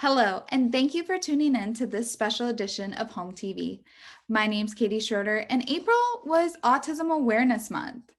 Hello, and thank you for tuning in to this special edition of Home TV. My name's Katie Schroeder, and April was Autism Awareness Month.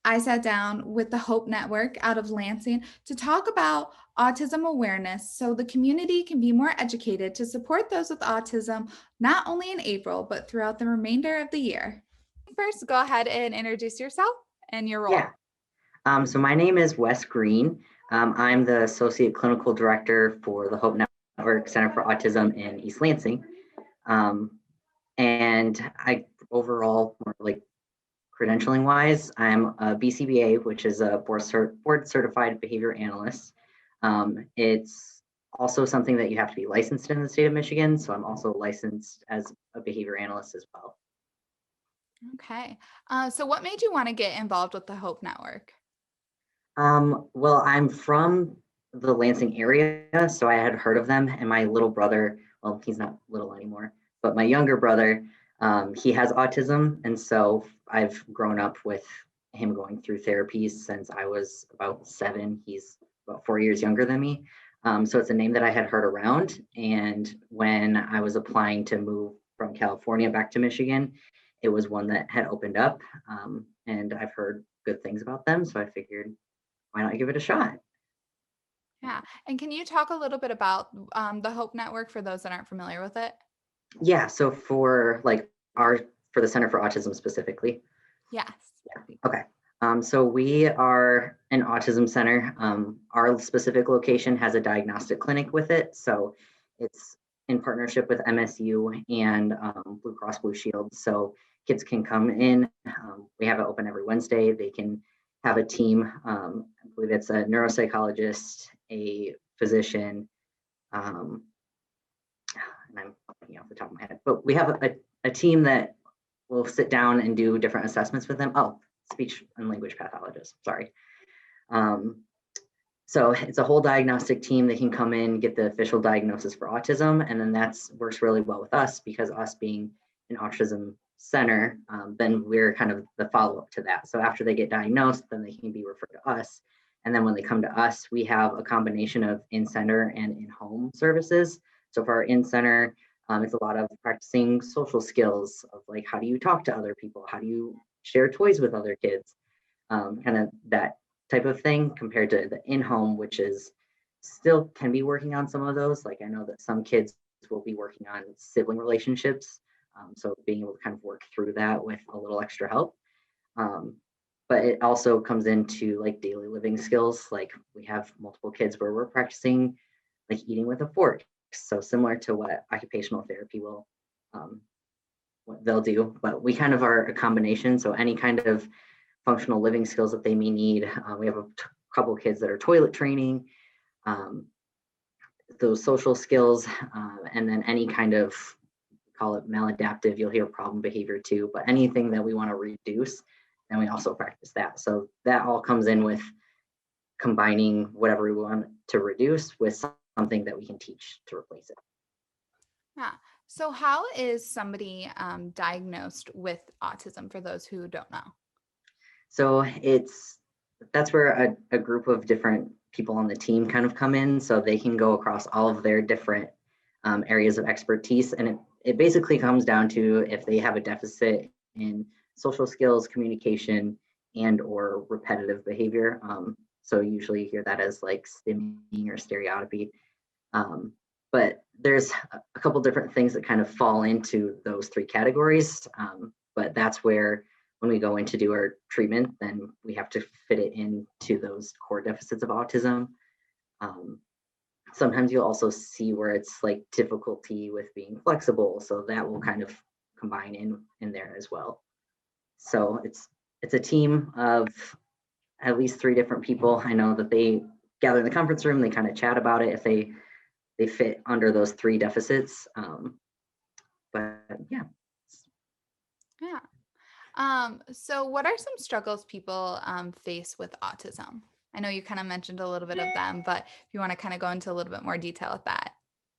I sat down with the Hope Network out of Lansing to talk about autism awareness so the community can be more educated to support those with autism, not only in April, but throughout the remainder of the year. First, go ahead and introduce yourself and your role. Yeah. So my name is Wes Green. I'm the Associate Clinical Director for the Hope Network Center for Autism in East Lansing. And I overall, more like credentialing wise, I'm a BCBA, which is a board certified behavior analyst. It's also something that you have to be licensed in the state of Michigan. So I'm also licensed as a behavior analyst as well. Okay. So what made you want to get involved with the Hope Network? Well, I'm from the Lansing area, so I had heard of them. And my little brother, well, he's not little anymore, but my younger brother, he has autism. And so I've grown up with him going through therapies since I was about 7. He's about 4 years younger than me. So it's a name that I had heard around. And when I was applying to move from California back to Michigan, it was one that had opened up. And I've heard good things about them. So I figured, why not give it a shot? Yeah. And can you talk a little bit about the Hope Network for those that aren't familiar with it? Yeah, so for the Center for Autism specifically. Yes. Yeah. Okay. So we are an autism center. Our specific location has a diagnostic clinic with it. So it's in partnership with MSU and Blue Cross Blue Shield. So kids can come in. We have it open every Wednesday. They can have a team. I believe it's a neuropsychologist, a physician, and I'm looking off the top of my head, but we have a team that will sit down and do different assessments with them. Oh, speech and language pathologist, sorry. So it's a whole diagnostic team that can come in, get the official diagnosis for autism, and then that's works really well with us because us being an autism center, then we're kind of the follow-up to that. So after they get diagnosed, then they can be referred to us. And then when they come to us, we have a combination of in-center and in-home services. So for our in-center, it's a lot of practicing social skills of like, how do you talk to other people? How do you share toys with other kids? Kind of that type of thing compared to the in-home, which is still can be working on some of those. Like I know that some kids will be working on sibling relationships. So being able to kind of work through that with a little extra help. But it also comes into like daily living skills. Like we have multiple kids where we're practicing like eating with a fork. So similar to what occupational therapy will, what they'll do, but we kind of are a combination. So any kind of functional living skills that they may need. We have a couple of kids that are toilet training, those social skills, and then any kind of, call it maladaptive, you'll hear problem behavior too, but anything that we want to reduce, then we also practice that. So that all comes in with combining whatever we want to reduce with something that we can teach to replace it. Yeah. So how is somebody diagnosed with autism for those who don't know? So that's where a group of different people on the team kind of come in, so they can go across all of their different areas of expertise. And it basically comes down to if they have a deficit in social skills, communication, and or repetitive behavior. So usually you hear that as like stimming or stereotypy. But there's a couple different things that kind of fall into those 3 categories. But that's where when we go in to do our treatment, then we have to fit it into those core deficits of autism. Sometimes you'll also see where it's like difficulty with being flexible. So that will kind of combine in there as well. So it's a team of at least 3 different people. I know that they gather in the conference room, they kind of chat about it if they fit under those 3 deficits. But yeah. Yeah. So what are some struggles people face with autism? I know you kind of mentioned a little bit of them, but if you want to kind of go into a little bit more detail with that.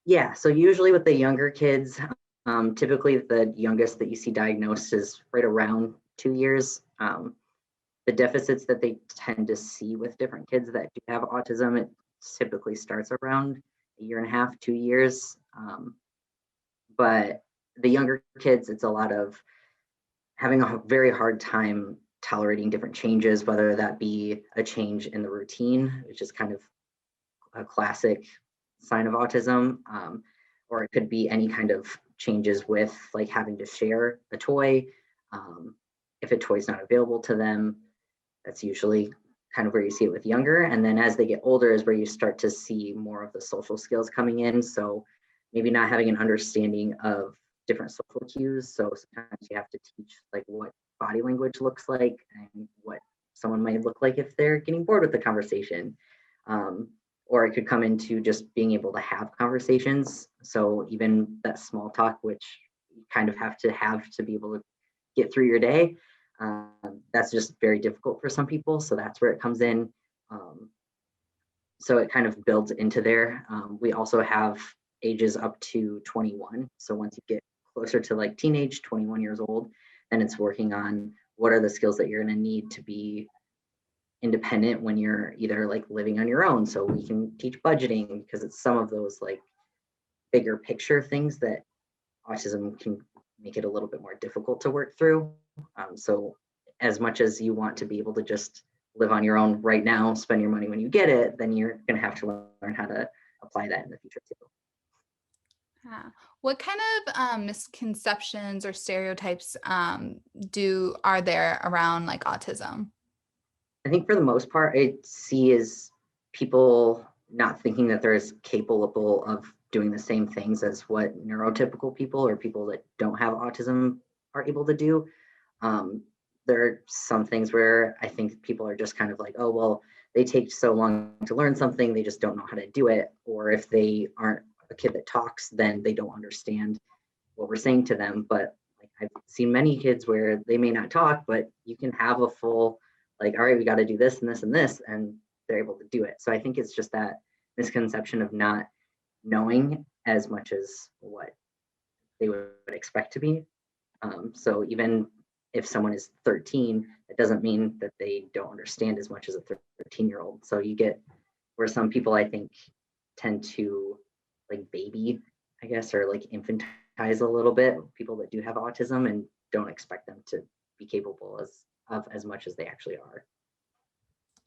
Yeah, so usually with the younger kids, typically the youngest that you see diagnosed is right around 2 years. The deficits that they tend to see with different kids that do have autism, it typically starts around a year and a half, 2 years. But the younger kids, it's a lot of having a very hard time tolerating different changes, whether that be a change in the routine, which is kind of a classic sign of autism, or it could be any kind of changes with like having to share a toy. If a toy is not available to them, that's usually kind of where you see it with younger. And then as they get older is where you start to see more of the social skills coming in. So maybe not having an understanding of different social cues. So sometimes you have to teach like what body language looks like and what someone might look like if they're getting bored with the conversation. Or it could come into just being able to have conversations. So even that small talk, which you kind of have to be able to get through your day, that's just very difficult for some people. So that's where it comes in. So it kind of builds into there. We also have ages up to 21. So once you get closer to like teenage, 21 years old, then it's working on what are the skills that you're going to need to be independent when you're either like living on your own. So we can teach budgeting because it's some of those like bigger picture things that autism can make it a little bit more difficult to work through. So as much as you want to be able to just live on your own right now, spend your money when you get it, then you're going to have to learn how to apply that in the future too. Yeah. What kind of misconceptions or stereotypes are there around like autism? I think for the most part, I see is people not thinking that they're as capable of doing the same things as what neurotypical people or people that don't have autism are able to do. There are some things where I think people are just kind of like, oh, well, they take so long to learn something, they just don't know how to do it. Or if they aren't a kid that talks, then they don't understand what we're saying to them. But like, I've seen many kids where they may not talk, but you can have a full, like, all right, we got to do this and this and this, and they're able to do it. So I think it's just that misconception of not knowing as much as what they would expect to be. So even if someone is 13, it doesn't mean that they don't understand as much as a 13-year-old. So you get where some people I think tend to like baby, I guess, or like infantilize a little bit people that do have autism and don't expect them to be capable of as much as they actually are.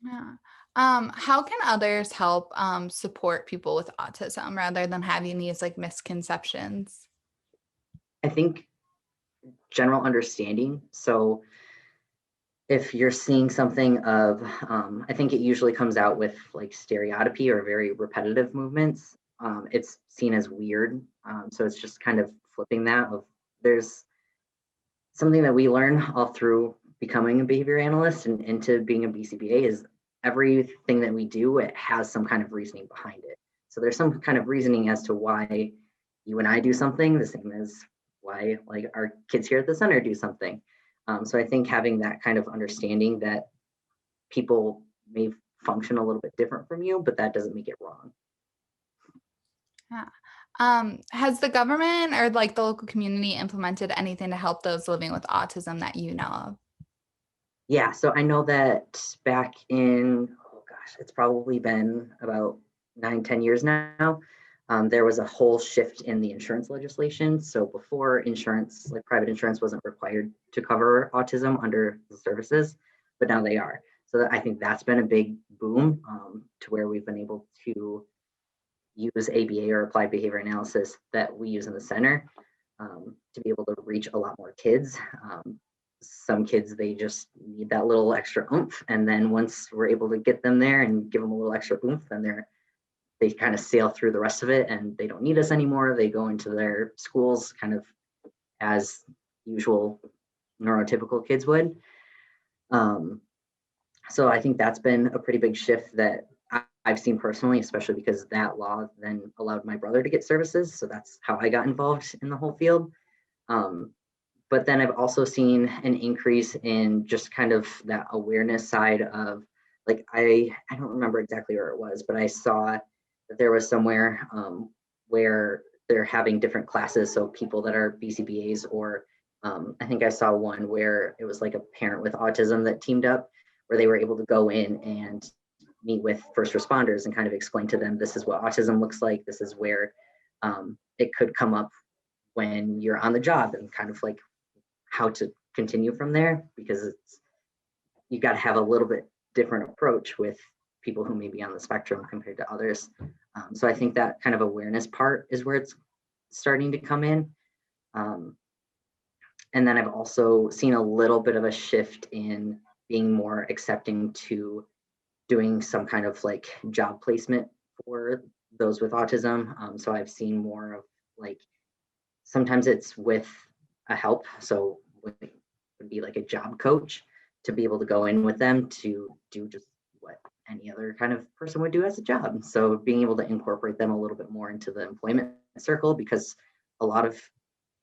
Yeah. How can others help support people with autism rather than having these like misconceptions? I think general understanding. So if you're seeing something of, I think it usually comes out with like stereotypy or very repetitive movements. It's seen as weird. So it's just kind of flipping that of there's something that we learn all through becoming a behavior analyst and into being a BCBA is everything that we do, it has some kind of reasoning behind it. So there's some kind of reasoning as to why you and I do something, the same as why like our kids here at the center do something. So I think having that kind of understanding that people may function a little bit different from you, but that doesn't make it wrong. Yeah. Has the government or like the local community implemented anything to help those living with autism that you know of? Yeah, so I know that back in, oh gosh, it's probably been about 9, 10 years now. There was a whole shift in the insurance legislation. So before insurance, like private insurance wasn't required to cover autism under the services, but now they are. So I think that's been a big boom to where we've been able to use ABA or applied behavior analysis that we use in the center to be able to reach a lot more kids. Some kids, they just need that little extra oomph. And then once we're able to get them there and give them a little extra oomph, then they kind of sail through the rest of it and they don't need us anymore. They go into their schools kind of as usual neurotypical kids would. So I think that's been a pretty big shift that I've seen personally, especially because that law then allowed my brother to get services. So that's how I got involved in the whole field. But then I've also seen an increase in just kind of that awareness side of like, I don't remember exactly where it was, but I saw that there was somewhere where they're having different classes. So people that are BCBAs or I think I saw one where it was like a parent with autism that teamed up where they were able to go in and meet with first responders and kind of explain to them, this is what autism looks like. This is where it could come up when you're on the job, and kind of like how to continue from there, because you got to have a little bit different approach with people who may be on the spectrum compared to others. So I think that kind of awareness part is where it's starting to come in. And then I've also seen a little bit of a shift in being more accepting to doing some kind of like job placement for those with autism. So I've seen more of like, sometimes it's with a help. So it would be like a job coach to be able to go in with them to do just what any other kind of person would do as a job. So being able to incorporate them a little bit more into the employment circle, because a lot of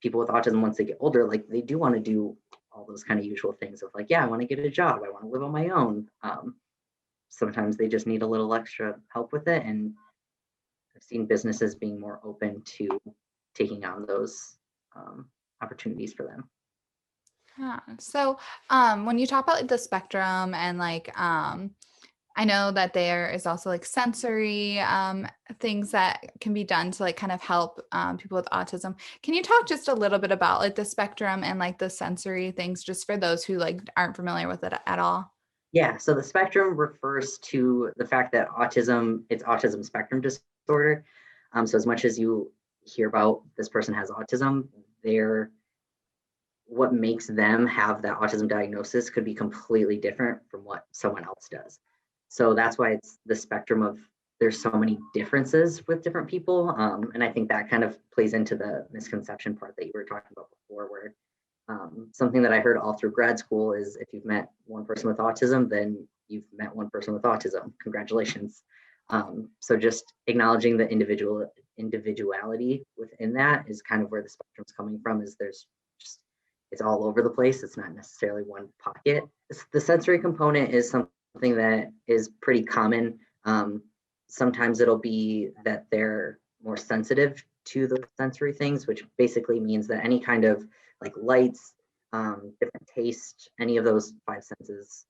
people with autism, once they get older, like they do want to do all those kind of usual things of like, yeah, I want to get a job, I want to live on my own. Sometimes they just need a little extra help with it. And I've seen businesses being more open to taking on those opportunities for them. Yeah. So when you talk about like the spectrum and like I know that there is also like sensory things that can be done to like kind of help people with autism. Can you talk just a little bit about like the spectrum and like the sensory things, just for those who like aren't familiar with it at all? Yeah, so the spectrum refers to the fact that autism, it's autism spectrum disorder. So as much as you hear about this person has autism, they're what makes them have that autism diagnosis could be completely different from what someone else does. So that's why it's the spectrum of, there's so many differences with different people. And I think that kind of plays into the misconception part that you were talking about before, where something that I heard all through grad school is, if you've met one person with autism, then you've met one person with autism. Congratulations. So just acknowledging the individuality within that is kind of where the spectrum's coming from, is there's just, it's all over the place. It's not necessarily one pocket. The sensory component is something that is pretty common. Sometimes it'll be that they're more sensitive to the sensory things, which basically means that any kind of like lights, different taste, any of those five senses.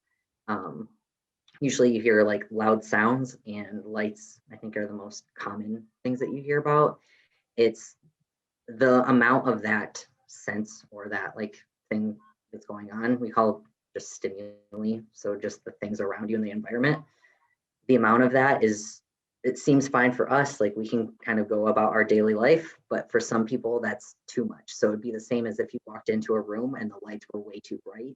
Usually you hear like loud sounds, and lights, I think, are the most common things that you hear about. It's the amount of that sense or that like thing that's going on. We call it just stimuli. So just the things around you in the environment. The amount of that is, it seems fine for us, like we can kind of go about our daily life, but for some people that's too much. So it'd be the same as if you walked into a room and the lights were way too bright.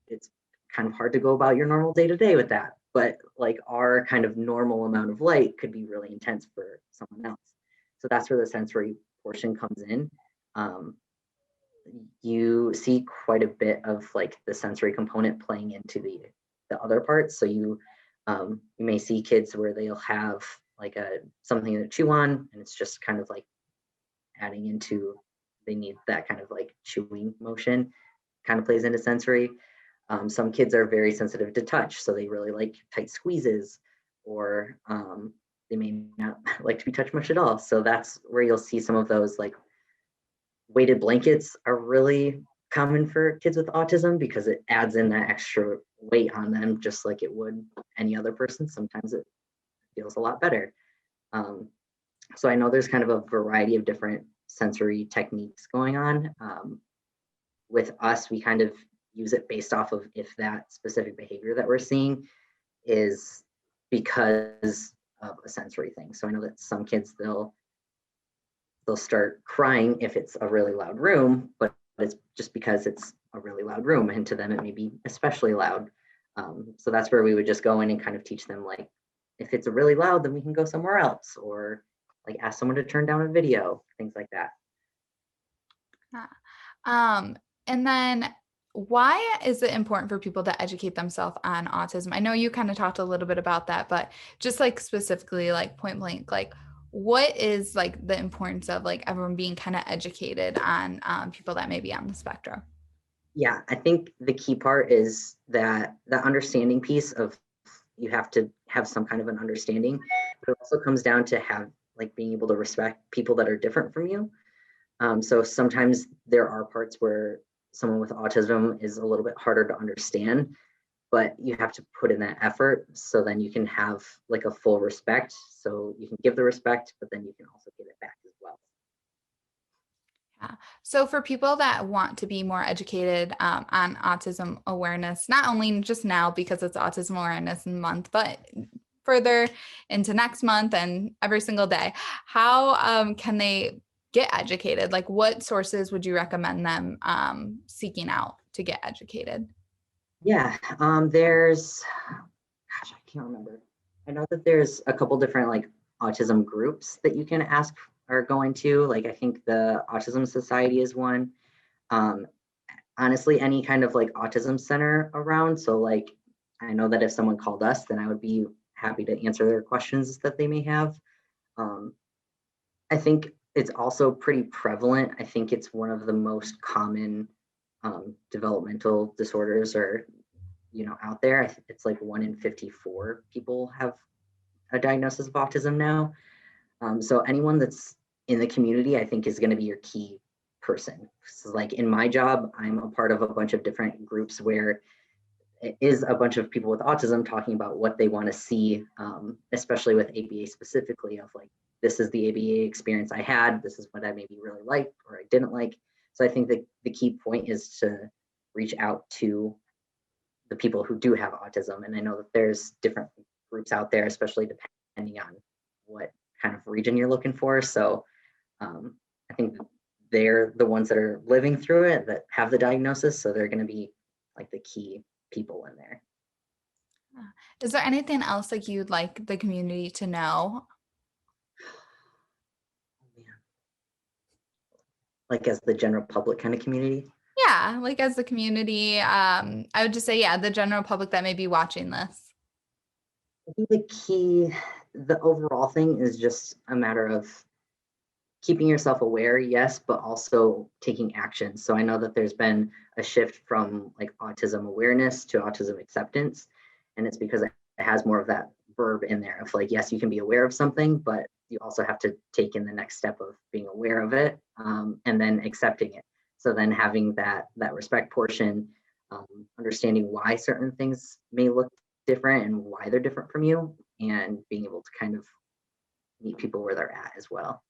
It's kind of hard to go about your normal day to day with that, but like our kind of normal amount of light could be really intense for someone else. So that's where the sensory portion comes in. You see quite a bit of like the sensory component playing into the other parts. So you may see kids where they'll have like something to chew on, and it's just kind of like adding into, they need that kind of like chewing motion, kind of plays into sensory. Some kids are very sensitive to touch, so they really like tight squeezes, or they may not like to be touched much at all. So that's where you'll see some of those, like weighted blankets are really common for kids with autism, because it adds in that extra weight on them, just like it would any other person. Sometimes it feels a lot better. So I know there's kind of a variety of different sensory techniques going on. With us, we kind of use it based off of if that specific behavior that we're seeing is because of a sensory thing. So I know that some kids, they'll start crying if it's a really loud room, but it's just because it's a really loud room, and to them it may be especially loud. So that's where we would just go in and kind of teach them, like, if it's really loud, then we can go somewhere else, or like ask someone to turn down a video, things like that. And then why is it important for people to educate themselves on autism? I know you kind of talked a little bit about that, but just like specifically, like point blank, like what is like the importance of like everyone being kind of educated on people that may be on the spectrum? Yeah, I think the key part is that the understanding piece of, you have to have some kind of an understanding, but it also comes down to have like being able to respect people that are different from you. So sometimes there are parts where someone with autism is a little bit harder to understand. but you have to put in that effort, so then you can have like a full respect. So you can give the respect, but then you can also give it back as well. Yeah. So for people that want to be more educated on autism awareness, not only just now because it's Autism Awareness Month, but further into next month and every single day, how can they get educated? Like, what sources would you recommend them seeking out to get educated? Yeah, there's, gosh, I can't remember. I know that there's a couple different like autism groups that you can ask or go into. Like I think the Autism Society is one. Um, Honestly, any kind of like autism center around. So like I know that if someone called us, then I would be happy to answer their questions that they may have. Um, I think it's also pretty prevalent. I think it's one of the most common developmental disorders or out there. It's like 1 in 54 people have a diagnosis of autism now. So anyone that's in the community, I think, is going to be your key person. So like in my job, I'm a part of a bunch of different groups where it is a bunch of people with autism talking about what they want to see, especially with ABA specifically, of like, this is the ABA experience I had, this is what I maybe really liked or I didn't like. So I think that the key point is to reach out to the people who do have autism. And I know that there's different groups out there, especially depending on what kind of region you're looking for. So I think they're the ones that are living through it, that have the diagnosis. So they're going to be like the key people in there. Is there anything else like you'd like the community to know? Like as the general public kind of community. Yeah, like as the community, I would just say, yeah, the general public that may be watching this. I think the overall thing is just a matter of keeping yourself aware, yes, but also taking action. So I know that there's been a shift from like autism awareness to autism acceptance. And it's because it has more of that verb in there of like, yes, you can be aware of something, but you also have to take in the next step of being aware of it, and then accepting it. So then having that respect portion, understanding why certain things may look different and why they're different from you, and being able to kind of meet people where they're at as well.